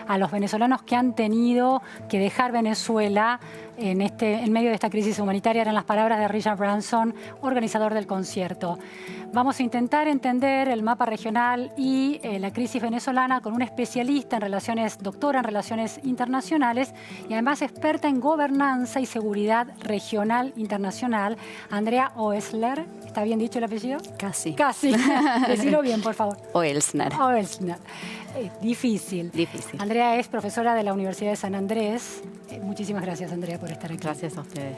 a los venezolanos que han tenido que dejar Venezuela en medio de esta crisis humanitaria, eran las palabras de Richard Branson, organizador del concierto. Vamos a intentar entender el mapa regional y la crisis venezolana con una especialista en relaciones, doctora en relaciones internacionales y además experta en gobernanza y seguridad regional internacional, Andrea Oelsner. ¿Está bien dicho el apellido? Casi. Casi. Decilo bien, por favor. Oelsner. Oelsner. Difícil. Difícil. Andrea es profesora de la Universidad de San Andrés. Muchísimas gracias, Andrea, por estar aquí. Gracias a ustedes.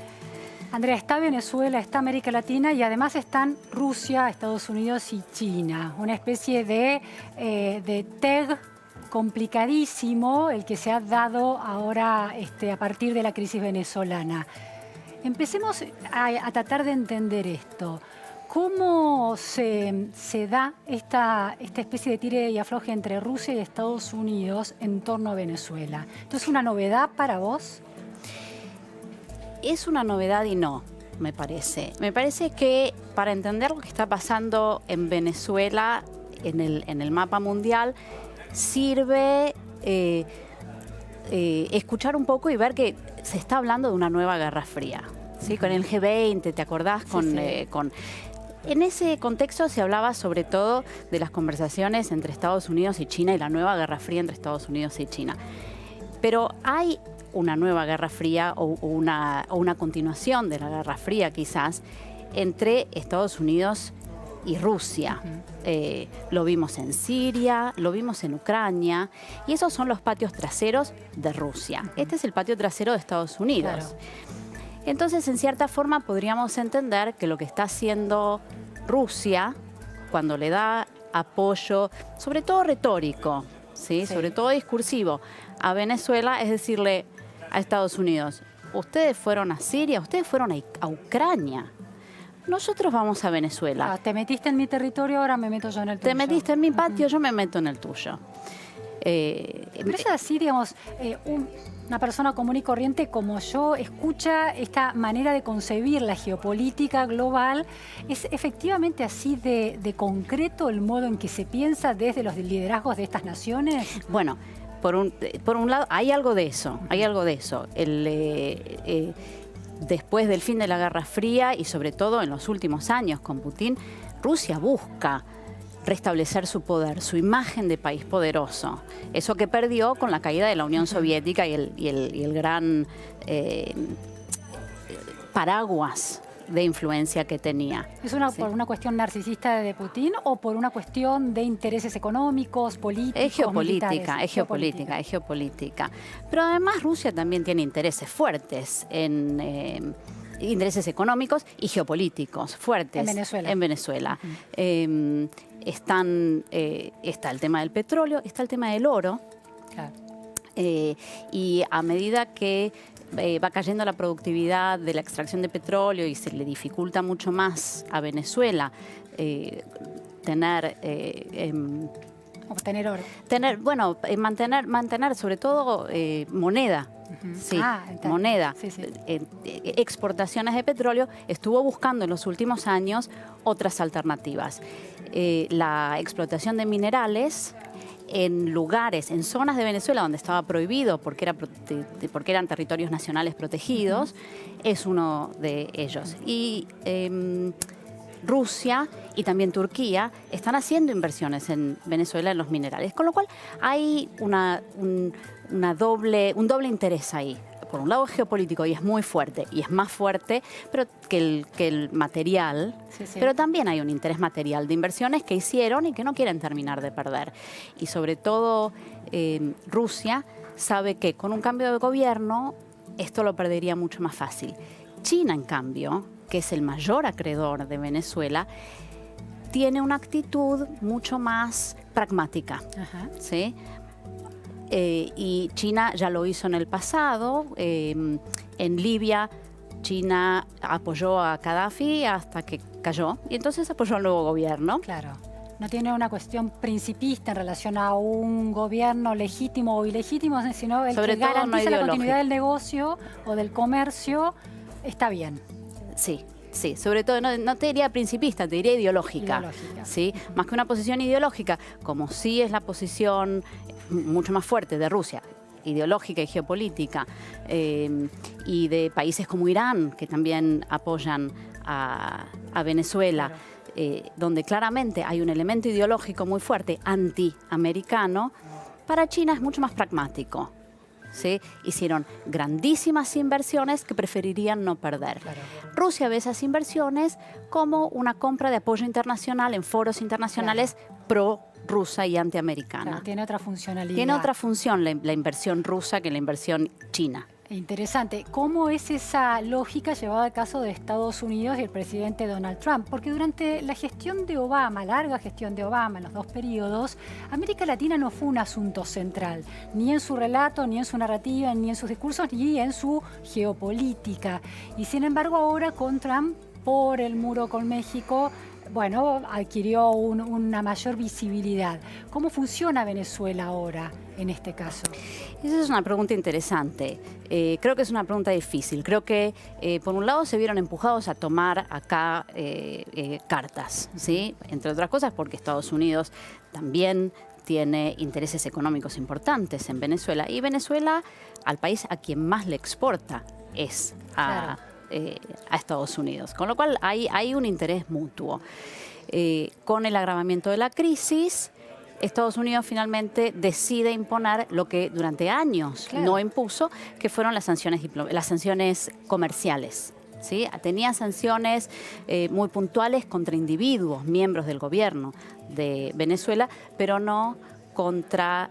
Andrea, está Venezuela, está América Latina y además están Rusia, Estados Unidos y China. Una especie de TEG complicadísimo, el que se ha dado ahora a partir de la crisis venezolana. Empecemos a tratar de entender esto. ¿Cómo se da esta especie de tire y afloje entre Rusia y Estados Unidos en torno a Venezuela? ¿Esto es una novedad para vos? Es una novedad y no, me parece. Me parece que para entender lo que está pasando en Venezuela, en el mapa mundial, sirve escuchar un poco y ver que se está hablando de una nueva Guerra Fría. ¿Sí? Con el G20, ¿te acordás? En ese contexto se hablaba sobre todo de las conversaciones entre Estados Unidos y China y la nueva Guerra Fría entre Estados Unidos y China. Pero hay una nueva Guerra Fría o una continuación de la Guerra Fría quizás entre Estados Unidos y Rusia. Lo vimos en Siria, lo vimos en Ucrania y esos son los patios traseros de Rusia. Este es el patio trasero de Estados Unidos. Claro. Entonces, en cierta forma, podríamos entender que lo que está haciendo Rusia, cuando le da apoyo, sobre todo retórico, ¿sí? Sobre todo discursivo, a Venezuela, es decirle a Estados Unidos, ustedes fueron a Siria, ustedes fueron a Ucrania, nosotros vamos a Venezuela. Te metiste en mi territorio, ahora me meto yo en el tuyo. Te metiste en mi patio, yo me meto en el tuyo. Pero es así, digamos, una persona común y corriente como yo escucha esta manera de concebir la geopolítica global. ¿Es efectivamente así de concreto el modo en que se piensa desde los liderazgos de estas naciones? Bueno, por un lado hay algo de eso, después del fin de la Guerra Fría y sobre todo en los últimos años con Putin, Rusia busca restablecer su poder, su imagen de país poderoso. Eso que perdió con la caída de la Unión Soviética y el gran paraguas de influencia que tenía. ¿Es por una cuestión narcisista de Putin o por una cuestión de intereses económicos, políticos, Es geopolítica, militares? es geopolítica. Pero además Rusia también tiene intereses fuertes intereses económicos y geopolíticos fuertes en Venezuela. Está el tema del petróleo, está el tema del oro. Claro. Y a medida que va cayendo la productividad de la extracción de petróleo y se le dificulta mucho más a Venezuela obtener oro. Mantener sobre todo moneda. Sí, moneda. Sí, sí. Exportaciones de petróleo, estuvo buscando en los últimos años otras alternativas. La explotación de minerales en lugares, en zonas de Venezuela donde estaba prohibido porque eran territorios nacionales protegidos, es uno de ellos. Y Rusia y también Turquía están haciendo inversiones en Venezuela en los minerales, con lo cual hay un doble interés ahí. Por un lado geopolítico y es muy fuerte, y es más fuerte pero que el material, pero también hay un interés material de inversiones que hicieron y que no quieren terminar de perder. Y sobre todo Rusia sabe que con un cambio de gobierno esto lo perdería mucho más fácil. China, en cambio, que es el mayor acreedor de Venezuela, tiene una actitud mucho más pragmática, ¿sí? Y China ya lo hizo en el pasado. En Libia, China apoyó a Gaddafi hasta que cayó y entonces apoyó al nuevo gobierno. Claro. No tiene una cuestión principista en relación a un gobierno legítimo o ilegítimo, sino el que garantiza la continuidad del negocio o del comercio, está bien. Sí. Sí, sobre todo, no te diría principista, te diría ideológica. ¿Sí? Más que una posición ideológica, como sí es la posición mucho más fuerte de Rusia, ideológica y geopolítica, y de países como Irán, que también apoyan a Venezuela, claro. Donde claramente hay un elemento ideológico muy fuerte, antiamericano, para China es mucho más pragmático. ¿Sí? Hicieron grandísimas inversiones que preferirían no perder. Claro. Rusia ve esas inversiones como una compra de apoyo internacional en foros internacionales, claro, pro-rusa y antiamericana. Claro, tiene otra funcionalidad. Tiene otra función la inversión rusa que la inversión china. Interesante. ¿Cómo es esa lógica llevada al caso de Estados Unidos y el presidente Donald Trump? Porque durante la gestión de Obama, larga gestión de Obama, en los dos periodos, América Latina no fue un asunto central, ni en su relato, ni en su narrativa, ni en sus discursos, ni en su geopolítica. Y sin embargo ahora con Trump, por el muro con México, bueno, adquirió una mayor visibilidad. ¿Cómo funciona Venezuela ahora en este caso? Esa es una pregunta interesante. Creo que es una pregunta difícil. Creo que, por un lado, se vieron empujados a tomar acá cartas, ¿sí? Entre otras cosas porque Estados Unidos también tiene intereses económicos importantes en Venezuela. Y Venezuela, al país a quien más le exporta, es a Estados Unidos. Con lo cual hay un interés mutuo. Con el agravamiento de la crisis, Estados Unidos finalmente decide imponer lo que durante años, claro, no impuso, que fueron las sanciones comerciales. ¿Sí? Tenía sanciones muy puntuales contra individuos, miembros del gobierno de Venezuela, pero no contra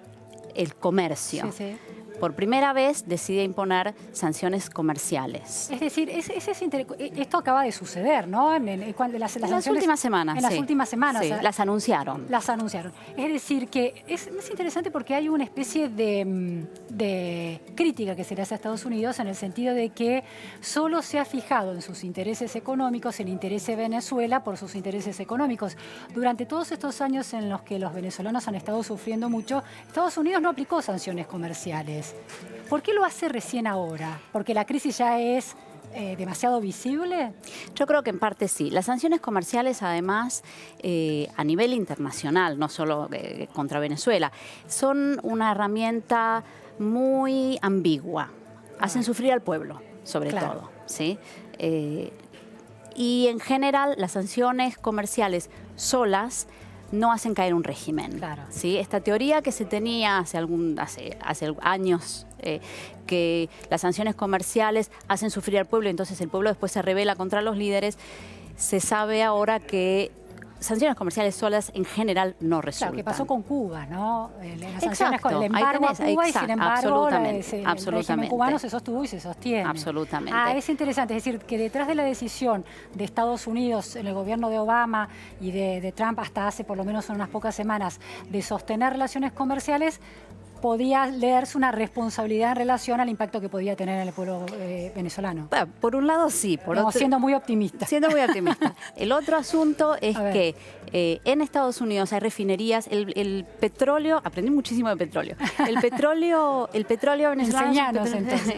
el comercio. Sí, sí. Por primera vez decide imponer sanciones comerciales. Es decir, esto acaba de suceder, ¿no? En las últimas semanas. En las últimas semanas. Sí, las anunciaron. Las anunciaron. Es decir, que es interesante porque hay una especie de crítica que se le hace a Estados Unidos en el sentido de que solo se ha fijado en sus intereses económicos, el interés de Venezuela por sus intereses económicos. Durante todos estos años en los que los venezolanos han estado sufriendo mucho, Estados Unidos no aplicó sanciones comerciales. ¿Por qué lo hace recién ahora? ¿Porque la crisis ya es demasiado visible? Yo creo que en parte sí. Las sanciones comerciales, además, a nivel internacional, no solo contra Venezuela, son una herramienta muy ambigua. Hacen sufrir al pueblo, sobre todo. ¿Sí? Y en general, las sanciones comerciales solas no hacen caer un régimen. Claro. ¿Sí? Esta teoría que se tenía hace años, que las sanciones comerciales hacen sufrir al pueblo y entonces el pueblo después se rebela contra los líderes, se sabe ahora que sanciones comerciales solas en general no resultan. Claro, que pasó con Cuba, ¿no? Las sanciones con el embargo a Cuba y sin embargo el régimen cubano se sostuvo y se sostiene. Absolutamente. Es interesante, es decir, que detrás de la decisión de Estados Unidos, en el gobierno de Obama y de Trump hasta hace por lo menos unas pocas semanas, de sostener relaciones comerciales, podía leerse una responsabilidad en relación al impacto que podía tener en el pueblo venezolano. Bueno, por un lado sí, por otro... Siendo muy optimista. Siendo muy optimista. El otro asunto es que en Estados Unidos hay refinerías, el petróleo, aprendí muchísimo de petróleo. El petróleo venezolano,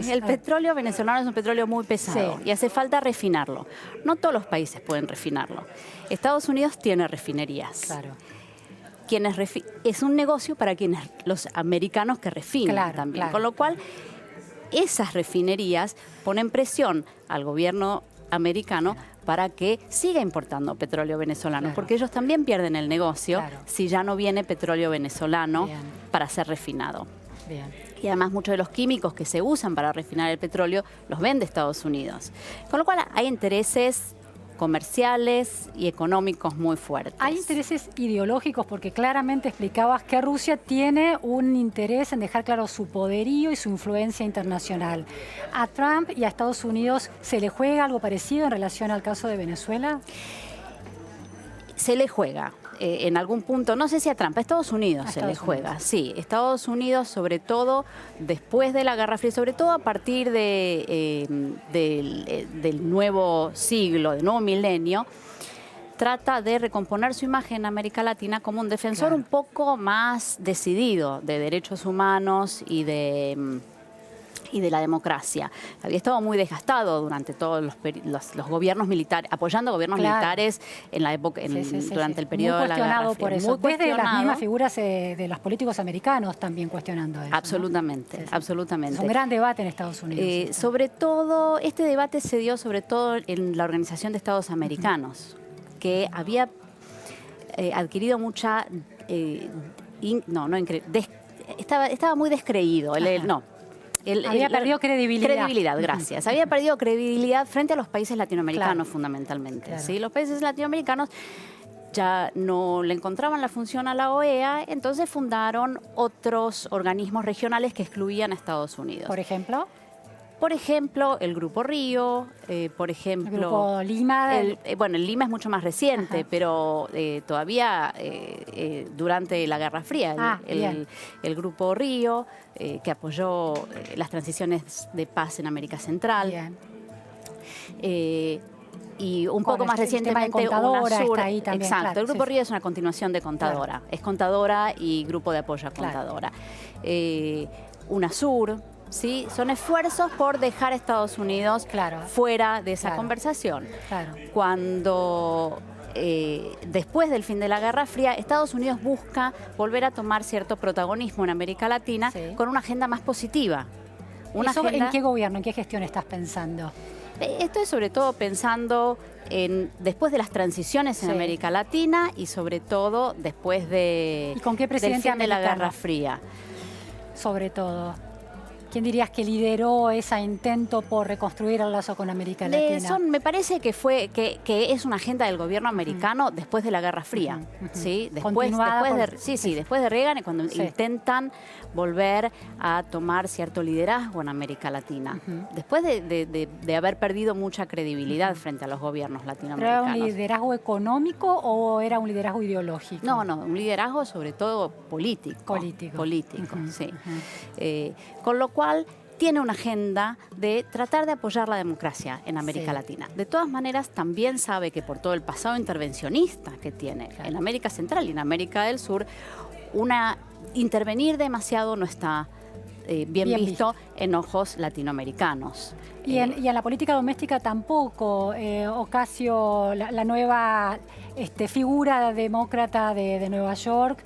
el petróleo venezolano es un petróleo muy pesado, sí, y hace falta refinarlo. No todos los países pueden refinarlo. Estados Unidos tiene refinerías. Claro. Es un negocio para los americanos que refinan, claro, también. Claro. Con lo cual, esas refinerías ponen presión al gobierno americano para que siga importando petróleo venezolano, claro, porque ellos también pierden el negocio, claro, si ya no viene petróleo venezolano para ser refinado. Bien. Y además muchos de los químicos que se usan para refinar el petróleo los vende Estados Unidos. Con lo cual hay intereses comerciales y económicos muy fuertes. Hay intereses ideológicos porque claramente explicabas que Rusia tiene un interés en dejar claro su poderío y su influencia internacional. ¿A Trump y a Estados Unidos se le juega algo parecido en relación al caso de Venezuela? Se le juega. En algún punto, no sé si a Trump, a Estados Unidos se le juega. Sí, Estados Unidos, sobre todo después de la Guerra Fría, sobre todo a partir del nuevo siglo, del nuevo milenio, trata de recomponer su imagen en América Latina como un defensor, claro, un poco más decidido de derechos humanos y de y de la democracia. Había estado muy desgastado durante todos los gobiernos militares, apoyando gobiernos militares en la época, durante el periodo de la Guerra Fría. Por eso. Desde las mismas figuras de los políticos americanos también cuestionando eso. Absolutamente, absolutamente. Es un gran debate en Estados Unidos. Sobre todo, este debate se dio sobre todo en la Organización de Estados Americanos, que había adquirido mucha... estaba muy descreído. Había perdido credibilidad. Credibilidad, gracias. Había perdido credibilidad frente a los países latinoamericanos, fundamentalmente. Claro. ¿Sí? Los países latinoamericanos ya no le encontraban la función a la OEA, entonces fundaron otros organismos regionales que excluían a Estados Unidos. ¿Por ejemplo? Por ejemplo, el Grupo Río, por ejemplo... ¿El Grupo Lima? Bueno, el Lima es mucho más reciente, pero todavía durante la Guerra Fría, el Grupo Río, que apoyó las transiciones de paz en América Central. Y un poco más recientemente Contadora está ahí también. Exacto, claro, el Grupo Río es una continuación de Contadora. Claro. Es Contadora y Grupo de Apoyo a Contadora. UNASUR... ¿Sí? Son esfuerzos por dejar a Estados Unidos fuera de esa conversación. Claro. Cuando después del fin de la Guerra Fría, Estados Unidos busca volver a tomar cierto protagonismo en América Latina con una agenda más positiva. ¿En qué gobierno, en qué gestión estás pensando? Esto es sobre todo pensando después de las transiciones en América Latina y sobre todo después del fin de la Guerra Fría. Sobre todo. ¿Quién dirías que lideró ese intento por reconstruir el lazo con América Latina? Me parece que es una agenda del gobierno americano después de la Guerra Fría. ¿Sí? Después de Reagan, cuando intentan volver a tomar cierto liderazgo en América Latina. Después de haber perdido mucha credibilidad frente a los gobiernos latinoamericanos. ¿Pero era un liderazgo económico o era un liderazgo ideológico? No, un liderazgo sobre todo político. Político, sí. Con lo cual tiene una agenda de tratar de apoyar la democracia en América Latina. De todas maneras, también sabe que por todo el pasado intervencionista que tiene en América Central y en América del Sur, intervenir demasiado no está bien visto en ojos latinoamericanos. Y en la política doméstica tampoco. Ocasio, la nueva figura demócrata de Nueva York,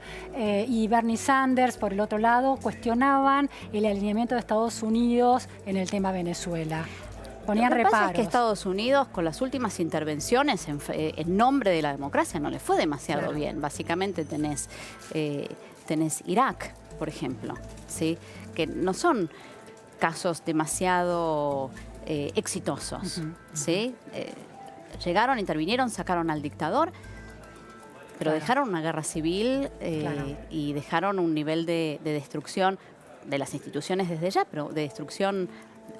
y Bernie Sanders, por el otro lado, cuestionaban el alineamiento de Estados Unidos en el tema Venezuela. Ponían reparos. Lo que pasa es que Estados Unidos, con las últimas intervenciones en nombre de la democracia, no le fue demasiado bien. Básicamente tenés Irak, por ejemplo, ¿sí? Que no son casos demasiado exitosos. ¿Sí? Llegaron, intervinieron, sacaron al dictador, pero dejaron una guerra civil y dejaron un nivel de destrucción de las instituciones desde ya, pero de destrucción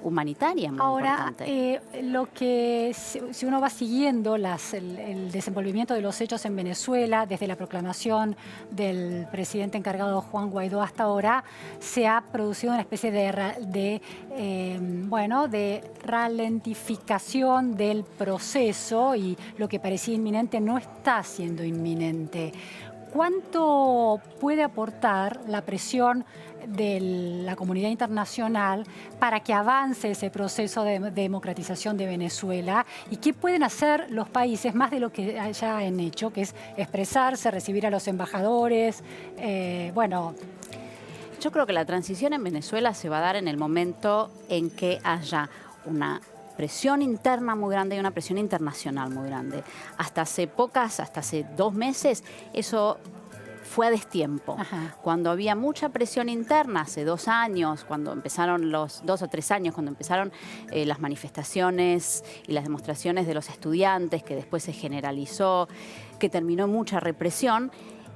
humanitaria muy importante. Lo que, si uno va siguiendo el desenvolvimiento de los hechos en Venezuela, desde la proclamación del presidente encargado Juan Guaidó hasta ahora, se ha producido una especie de ralentificación del proceso, y lo que parecía inminente no está siendo inminente. ¿Cuánto puede aportar la presión de la comunidad internacional para que avance ese proceso de democratización de Venezuela? ¿Y qué pueden hacer los países, más de lo que ya han hecho, que es expresarse, recibir a los embajadores? Yo creo que la transición en Venezuela se va a dar en el momento en que haya una presión interna muy grande y una presión internacional muy grande. Hasta hace 2 meses, eso fue a destiempo. Cuando había mucha presión interna, hace 2 años, cuando empezaron 2 o 3 años, cuando empezaron las manifestaciones y las demostraciones de los estudiantes, que después se generalizó, que terminó en mucha represión,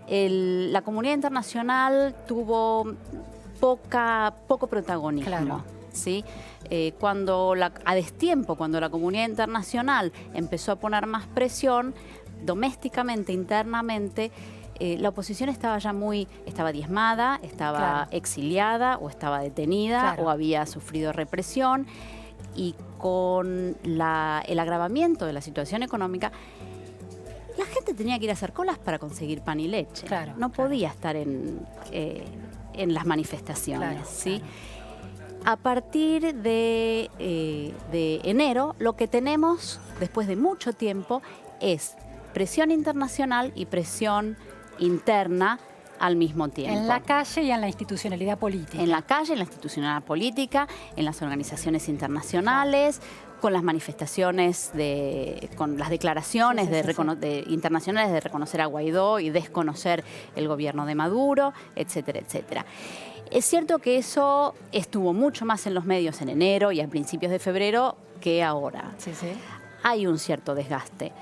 la comunidad internacional tuvo poco protagonismo. ¿Sí? A destiempo, cuando la comunidad internacional empezó a poner más presión, domésticamente, internamente, la oposición estaba diezmada, estaba exiliada o estaba detenida o había sufrido represión, y con el agravamiento de la situación económica, la gente tenía que ir a hacer colas para conseguir pan y leche. No podía estar en las manifestaciones. ¿Sí? a partir de enero, lo que tenemos, después de mucho tiempo, es presión internacional y presión interna al mismo tiempo. En la calle y en la institucionalidad política. En la calle, en la institucionalidad política, en las organizaciones internacionales, con las manifestaciones, con las declaraciones internacionales de reconocer a Guaidó y desconocer el gobierno de Maduro, etcétera, etcétera. Es cierto que eso estuvo mucho más en los medios en enero y a principios de febrero que ahora. Sí, sí. Hay un cierto desgaste.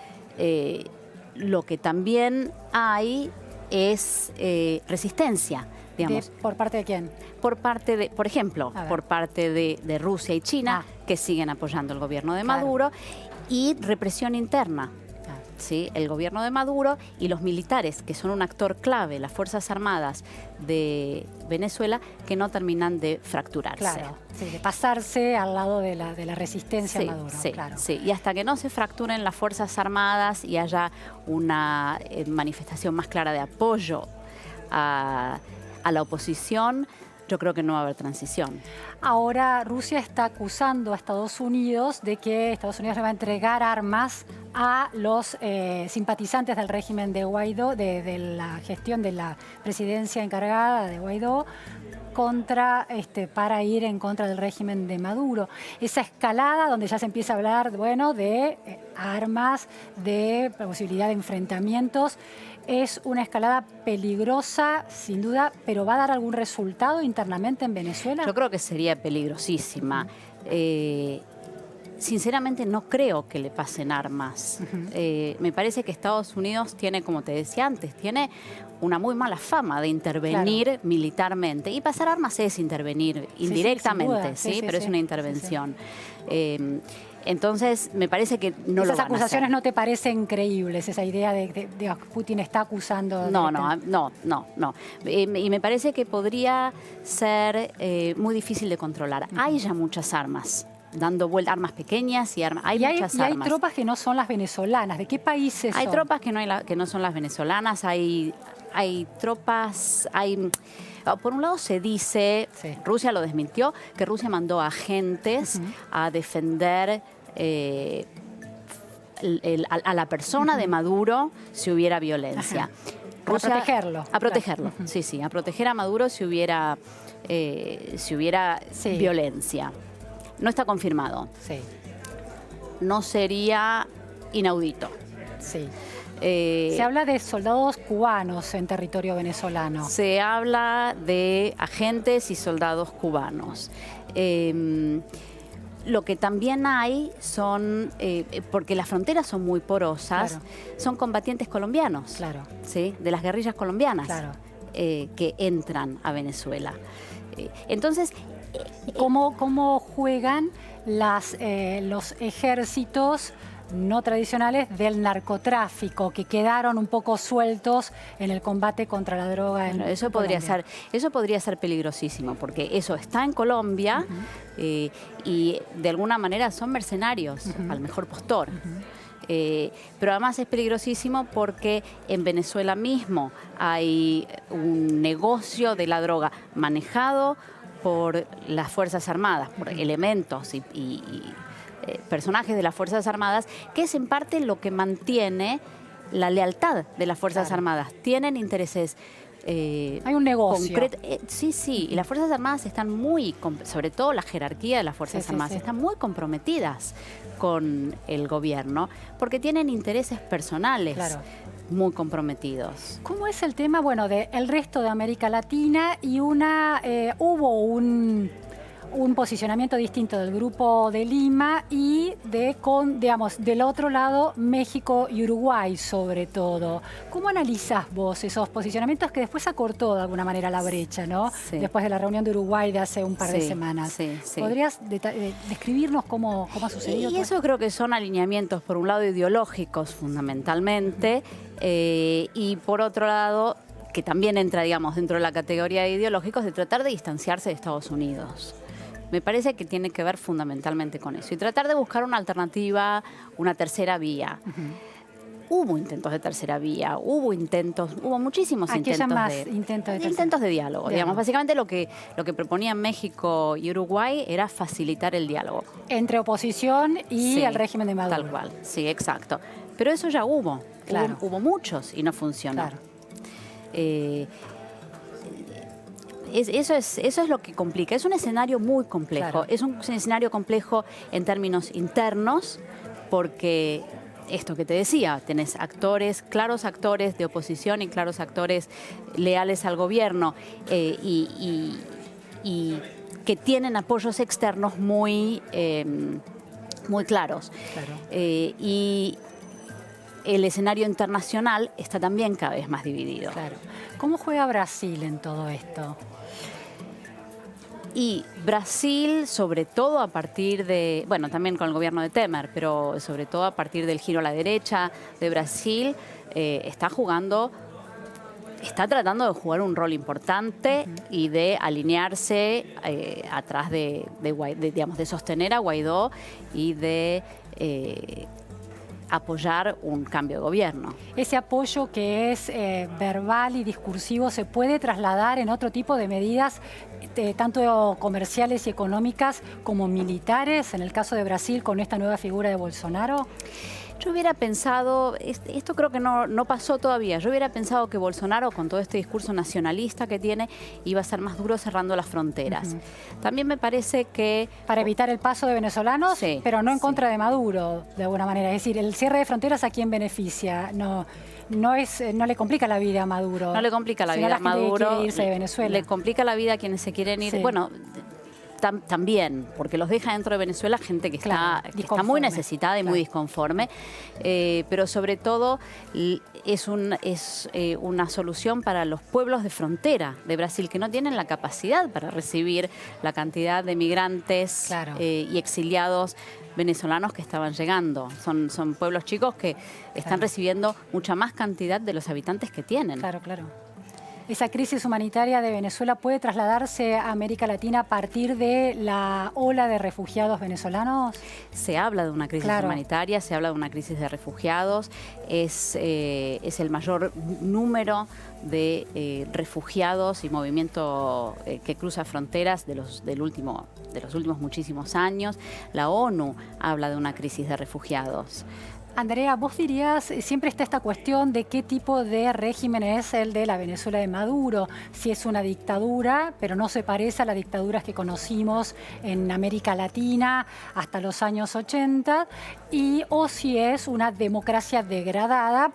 Lo que también hay es resistencia, digamos. ¿Por parte de quién? Por ejemplo, por parte de Rusia y China, que siguen apoyando el gobierno de Maduro, y represión interna. ¿Sí? El gobierno de Maduro y los militares, que son un actor clave, las Fuerzas Armadas de Venezuela, que no terminan de fracturarse. Claro, sí, de pasarse al lado de la resistencia a Maduro. Sí, claro. Sí, y hasta que no se fracturen las Fuerzas Armadas y haya una manifestación más clara de apoyo a la oposición, yo creo que no va a haber transición. Ahora Rusia está acusando a Estados Unidos de que Estados Unidos le va a entregar armas a los simpatizantes del régimen de Guaidó, de la gestión de la presidencia encargada de Guaidó, para ir en contra del régimen de Maduro. Esa escalada donde ya se empieza a hablar, bueno, de armas, de posibilidad de enfrentamientos, es una escalada peligrosa, sin duda, pero ¿va a dar algún resultado internamente en Venezuela? Yo creo que sería peligrosísima. Sinceramente no creo que le pasen armas. Me parece que Estados Unidos tiene, como te decía antes, tiene una muy mala fama de intervenir militarmente. Y pasar armas es intervenir indirectamente, ¿sí? Pero es una intervención. Entonces, me parece que no lo van a hacer. ¿Esas acusaciones no te parecen creíbles? Esa idea de que Putin está acusando... No. Y me parece que podría ser muy difícil de controlar. Hay ya muchas armas dando vueltas, armas pequeñas y muchas armas. Y hay tropas que no son las venezolanas. ¿De qué países son? Hay tropas que no son las venezolanas, hay tropas, por un lado se dice, Rusia lo desmintió, que Rusia mandó agentes a defender a la persona de Maduro si hubiera violencia. Rusia, a protegerlo. A protegerlo, sí, a proteger a Maduro si hubiera violencia. No está confirmado. Sí. No sería inaudito. Sí. Se habla de soldados cubanos en territorio venezolano. Se habla de agentes y soldados cubanos. Lo que también hay son, porque las fronteras son muy porosas, son combatientes colombianos, ¿sí? De las guerrillas colombianas que entran a Venezuela. Entonces, ¿Cómo juegan los ejércitos no tradicionales del narcotráfico que quedaron un poco sueltos en el combate contra la droga en eso podría ser peligrosísimo, porque eso está en Colombia y de alguna manera son mercenarios al mejor postor. Pero además es peligrosísimo porque en Venezuela mismo hay un negocio de la droga manejado por las Fuerzas Armadas, por elementos y personajes de las Fuerzas Armadas, que es en parte lo que mantiene la lealtad de las Fuerzas Armadas. Tienen intereses hay un negocio. Sí, y las Fuerzas Armadas están sobre todo la jerarquía de las Fuerzas Armadas, están muy comprometidas con el gobierno, porque tienen intereses personales muy comprometidos. ¿Cómo es el tema, del resto de América Latina? Y hubo un posicionamiento distinto del Grupo de Lima y del otro lado, México y Uruguay sobre todo. ¿Cómo analizás vos esos posicionamientos que después acortó de alguna manera la brecha, ¿no? Después de la reunión de Uruguay de hace un par de semanas. ¿Podrías describirnos cómo ha sucedido? Y eso creo que son alineamientos, por un lado, ideológicos fundamentalmente, y por otro lado, que también entra, dentro de la categoría de ideológicos, de tratar de distanciarse de Estados Unidos. Me parece que tiene que ver fundamentalmente con eso. Y tratar de buscar una alternativa, una tercera vía. Hubo intentos de tercera vía, hubo muchísimos ¿A qué llamas intentos de diálogo. Digamos, básicamente lo que proponían México y Uruguay era facilitar el diálogo. Entre oposición y Sí, el régimen de Maduro. Tal cual, sí, exacto. Pero eso ya hubo. Claro. Hubo muchos y no funcionó. Claro. Eso es lo que complica. Es un escenario muy complejo. Claro. Es un escenario complejo en términos internos, porque esto que te decía, tenés claros actores de oposición y claros actores leales al gobierno y que tienen apoyos externos muy claros. Claro. Y el escenario internacional está también cada vez más dividido. Claro. ¿Cómo juega Brasil en todo esto? Y Brasil, sobre todo a partir de, bueno, también con el gobierno de Temer, pero sobre todo a partir del giro a la derecha de Brasil, está tratando de jugar un rol importante y de alinearse atrás digamos, de sostener a Guaidó y de apoyar un cambio de gobierno. ¿Ese apoyo que es verbal y discursivo se puede trasladar en otro tipo de medidas, tanto comerciales y económicas como militares, en el caso de Brasil con esta nueva figura de Bolsonaro? Yo hubiera pensado, esto creo que no pasó todavía, yo hubiera pensado que Bolsonaro, con todo este discurso nacionalista que tiene, iba a ser más duro cerrando las fronteras. También me parece que... Para evitar el paso de venezolanos, sí, pero no en contra de Maduro, de alguna manera. Es decir, el cierre de fronteras, ¿a quién beneficia? No le complica la vida a Maduro. No le complica la vida a Maduro. Que quiere irse de Venezuela. Le complica la vida a quienes se quieren ir. Sí. Bueno, también, porque los deja dentro de Venezuela gente que, claro, está muy necesitada y muy disconforme, pero sobre todo es una solución para los pueblos de frontera de Brasil que no tienen la capacidad para recibir la cantidad de migrantes y exiliados venezolanos que estaban llegando. Son pueblos chicos que están recibiendo mucha más cantidad de los habitantes que tienen. Claro, claro. ¿Esa crisis humanitaria de Venezuela puede trasladarse a América Latina a partir de la ola de refugiados venezolanos? Se habla de una crisis humanitaria, se habla de una crisis de refugiados. Es el mayor número de refugiados y movimiento que cruza fronteras de los últimos muchísimos años. La ONU habla de una crisis de refugiados. Andrea, vos dirías, siempre está esta cuestión de qué tipo de régimen es el de la Venezuela de Maduro, si es una dictadura, pero no se parece a las dictaduras que conocimos en América Latina hasta los años 80, o si es una democracia degradada.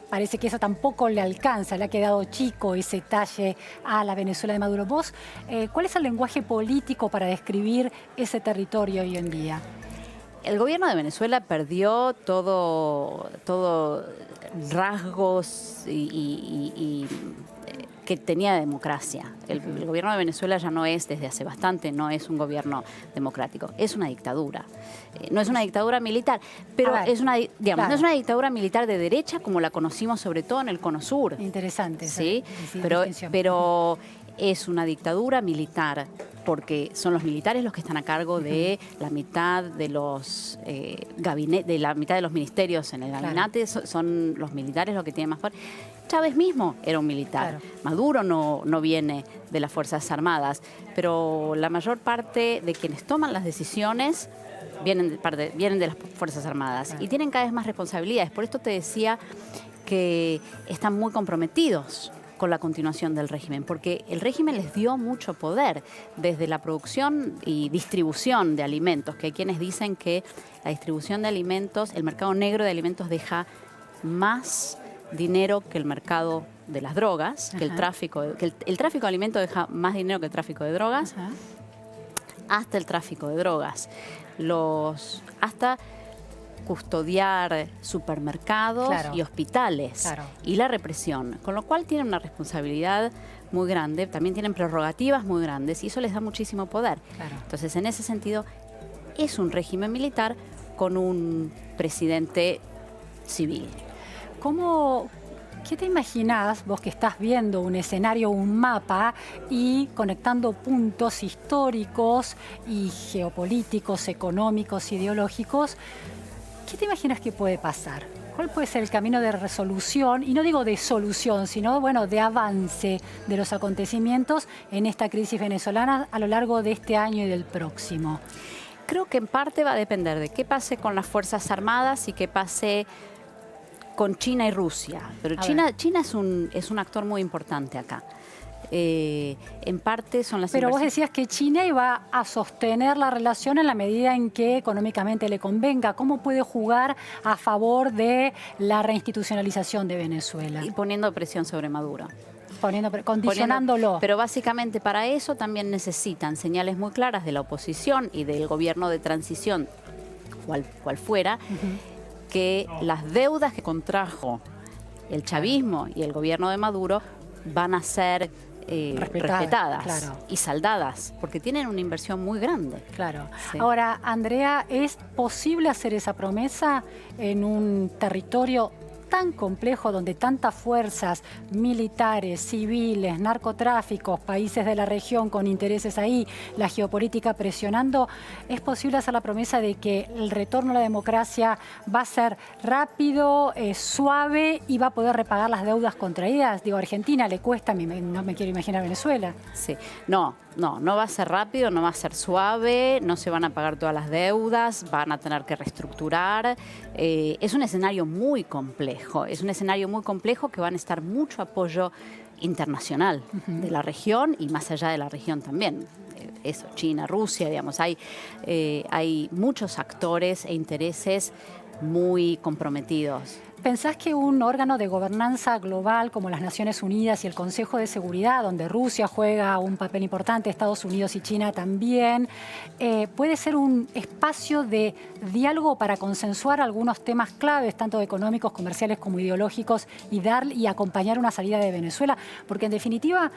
Parece que eso tampoco le alcanza, le ha quedado chico ese talle a la Venezuela de Maduro. Vos, ¿cuál es el lenguaje político para describir ese territorio hoy en día? El gobierno de Venezuela perdió todo rasgos que tenía democracia. El gobierno de Venezuela ya no es, desde hace bastante, no es un gobierno democrático, es una dictadura. No es una dictadura militar, pero no es una dictadura militar de derecha como la conocimos sobre todo en el Cono Sur. Interesante. Sí, pero es una dictadura militar, porque son los militares los que están a cargo de la mitad de los la mitad de los ministerios en el gabinete, son los militares los que tienen más poder. Chávez mismo era un militar. Maduro no viene de las Fuerzas Armadas, pero la mayor parte de quienes toman las decisiones vienen de las Fuerzas Armadas y tienen cada vez más responsabilidades. Por esto te decía que están muy comprometidos con la continuación del régimen, porque el régimen les dio mucho poder desde la producción y distribución de alimentos, que hay quienes dicen que la distribución de alimentos, el mercado negro de alimentos deja más dinero que el mercado de las drogas, que el tráfico de alimentos deja más dinero que el tráfico de drogas, hasta el tráfico de drogas, hasta custodiar supermercados y hospitales y la represión, con lo cual tienen una responsabilidad muy grande, también tienen prerrogativas muy grandes y eso les da muchísimo poder. Entonces, en ese sentido, es un régimen militar con un presidente civil. ¿Qué te imaginás vos que estás viendo un escenario, un mapa y conectando puntos históricos y geopolíticos, económicos, ideológicos? ¿Qué te imaginas que puede pasar? ¿Cuál puede ser el camino de resolución? Y no digo de solución, sino bueno, de avance de los acontecimientos en esta crisis venezolana a lo largo de este año y del próximo. Creo que en parte va a depender de qué pase con las Fuerzas Armadas y qué pase con China y Rusia. Pero China es un actor muy importante acá. En parte son las Pero vos decías que China iba a sostener la relación en la medida en que económicamente le convenga. ¿Cómo puede jugar a favor de la reinstitucionalización de Venezuela? Y poniendo presión sobre Maduro. Condicionándolo. Pero básicamente para eso también necesitan señales muy claras de la oposición y del gobierno de transición, cual fuera, que las deudas que contrajo el chavismo y el gobierno de Maduro van a ser respetadas claro. Y saldadas, porque tienen una inversión muy grande. Claro. Sí. Ahora, Andrea, ¿es posible hacer esa promesa en un territorio tan complejo donde tantas fuerzas militares, civiles, narcotráficos, países de la región con intereses ahí, la geopolítica presionando? ¿Es posible hacer la promesa de que el retorno a la democracia va a ser rápido, suave y va a poder repagar las deudas contraídas? Digo, a Argentina le cuesta, no me quiero imaginar Venezuela. Sí, no va a ser rápido, no va a ser suave, no se van a pagar todas las deudas, van a tener que reestructurar. Es un escenario muy complejo. Es un escenario muy complejo que van a estar mucho apoyo internacional de la región y más allá de la región también. Eso, China, Rusia, digamos, hay muchos actores e intereses muy comprometidos. ¿Pensás que un órgano de gobernanza global como las Naciones Unidas y el Consejo de Seguridad, donde Rusia juega un papel importante, Estados Unidos y China también, puede ser un espacio de diálogo para consensuar algunos temas claves, tanto económicos, comerciales como ideológicos, y acompañar una salida de Venezuela? Porque en definitiva,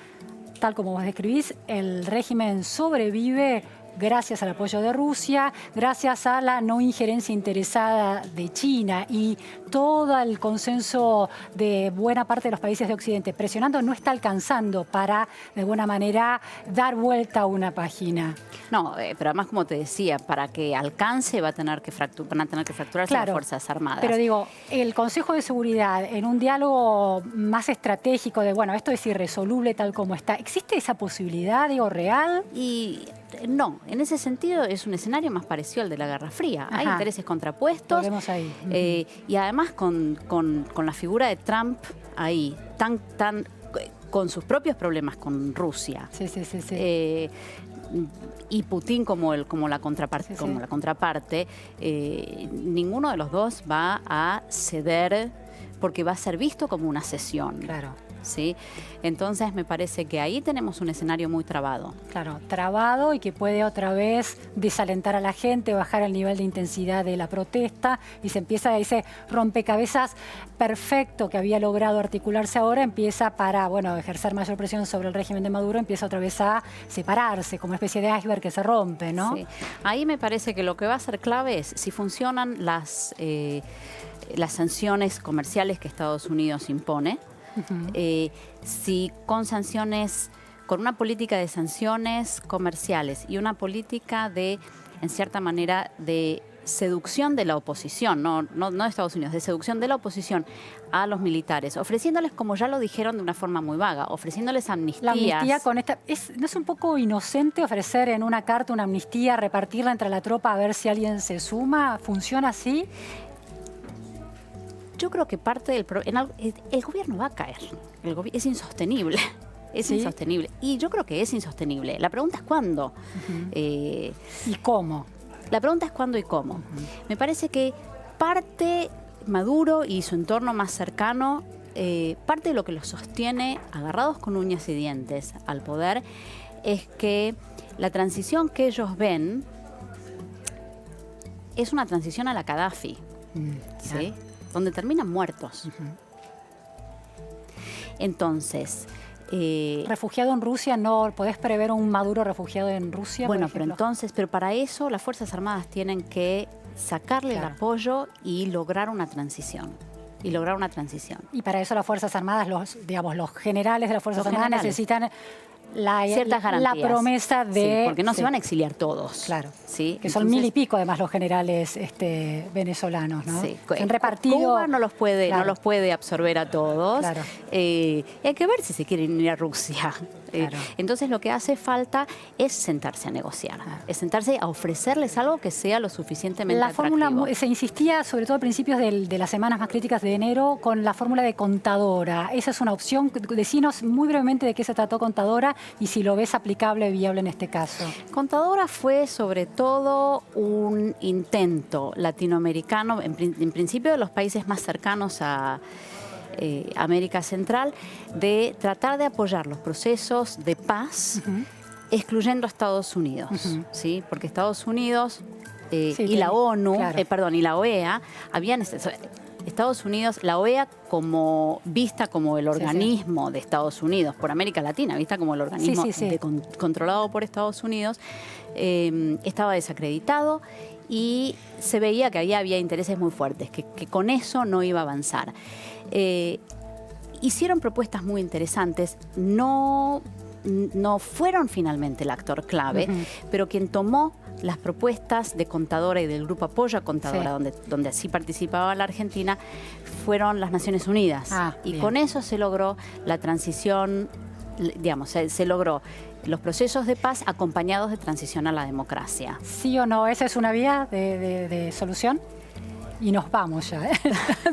tal como vos describís, el régimen sobrevive gracias al apoyo de Rusia, gracias a la no injerencia interesada de China y todo el consenso de buena parte de los países de Occidente presionando no está alcanzando para, de alguna manera, dar vuelta a una página. No, pero además, como te decía, para que alcance van a tener que fracturarse claro, las Fuerzas Armadas. Pero digo, el Consejo de Seguridad, en un diálogo más estratégico de, bueno, esto es irresoluble tal como está, ¿existe esa posibilidad, digo, real? Y no, en ese sentido es un escenario más parecido al de la Guerra Fría. Ajá. Hay intereses contrapuestos. Volvemos ahí. Y además con la figura de Trump ahí, con sus propios problemas con Rusia. Sí. Y Putin como la contraparte, ninguno de los dos va a ceder porque va a ser visto como una cesión. Claro. ¿Sí? Entonces me parece que ahí tenemos un escenario muy trabado. Claro, trabado y que puede otra vez desalentar a la gente, bajar el nivel de intensidad de la protesta y se empieza ese rompecabezas perfecto que había logrado articularse ahora, empieza para, bueno, ejercer mayor presión sobre el régimen de Maduro, empieza otra vez a separarse como una especie de iceberg que se rompe, ¿no? Sí. Ahí me parece que lo que va a ser clave es si funcionan las sanciones comerciales que Estados Unidos impone. Si con sanciones, con una política de sanciones comerciales y una política de, en cierta manera, de seducción de la oposición, no de Estados Unidos, de seducción de la oposición a los militares, ofreciéndoles, como ya lo dijeron de una forma muy vaga, ofreciéndoles amnistías. La amnistía con esta, ¿no es un poco inocente ofrecer en una carta una amnistía, repartirla entre la tropa a ver si alguien se suma? ¿Funciona así? Yo creo que parte del problema, el gobierno va a caer, es insostenible, insostenible. Y yo creo que es insostenible. La pregunta es cuándo. ¿Y cómo? La pregunta es cuándo y cómo. Me parece que parte Maduro y su entorno más cercano, parte de lo que los sostiene agarrados con uñas y dientes al poder, es que la transición que ellos ven es una transición a la Gaddafi. ¿Sí? Donde terminan muertos. Entonces... ¿Refugiado en Rusia? ¿No podés prever un Maduro refugiado en Rusia? Bueno, pero para eso las Fuerzas Armadas tienen que sacarle el apoyo y lograr una transición. Y para eso las Fuerzas Armadas, los generales de las Fuerzas Armadas necesitan ciertas garantías. La promesa de... Sí, porque no se van a exiliar todos. Claro. ¿Sí? Que son Entonces, 1000 y pico, además, los generales venezolanos, ¿no? Sí. Se han repartido... Cuba no los puede absorber a todos. Claro. Y hay que ver si se quieren ir a Rusia. Claro. Entonces lo que hace falta es sentarse a negociar, es sentarse a ofrecerles algo que sea lo suficientemente atractivo. La fórmula, se insistía, sobre todo a principios de las semanas más críticas de enero, con la fórmula de Contadora. Esa es una opción. Decinos muy brevemente de qué se trató Contadora y si lo ves aplicable, viable en este caso. Contadora fue sobre todo un intento latinoamericano, en principio de los países más cercanos a América Central, de tratar de apoyar los procesos de paz, excluyendo a Estados Unidos, ¿sí? Porque Estados Unidos y la ONU, y la OEA, habían... Estados Unidos, la OEA vista como el organismo de Estados Unidos, por América Latina, vista como el organismo controlado por Estados Unidos, estaba desacreditado y se veía que había intereses muy fuertes, que con eso no iba a avanzar. Hicieron propuestas muy interesantes, no fueron finalmente el actor clave, pero quien tomó las propuestas de Contadora y del Grupo Apoyo a Contadora, donde así participaba la Argentina, fueron las Naciones Unidas. Y con eso se logró la transición, digamos, se logró los procesos de paz acompañados de transición a la democracia. ¿Sí o no? ¿Esa es una vía de solución? Y nos vamos ya, ¿eh?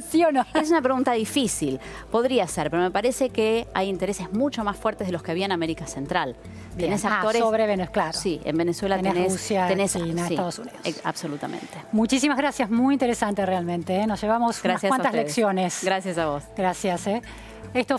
¿Sí o no? Es una pregunta difícil. Podría ser, pero me parece que hay intereses mucho más fuertes de los que había en América Central. Tenés actores... sobre Venezuela, claro. Sí, en Venezuela tenés Rusia, China, Estados Unidos. Absolutamente. Muchísimas gracias, muy interesante realmente, ¿eh? Nos llevamos unas cuantas lecciones. Gracias a vos. Gracias, ¿eh? Esto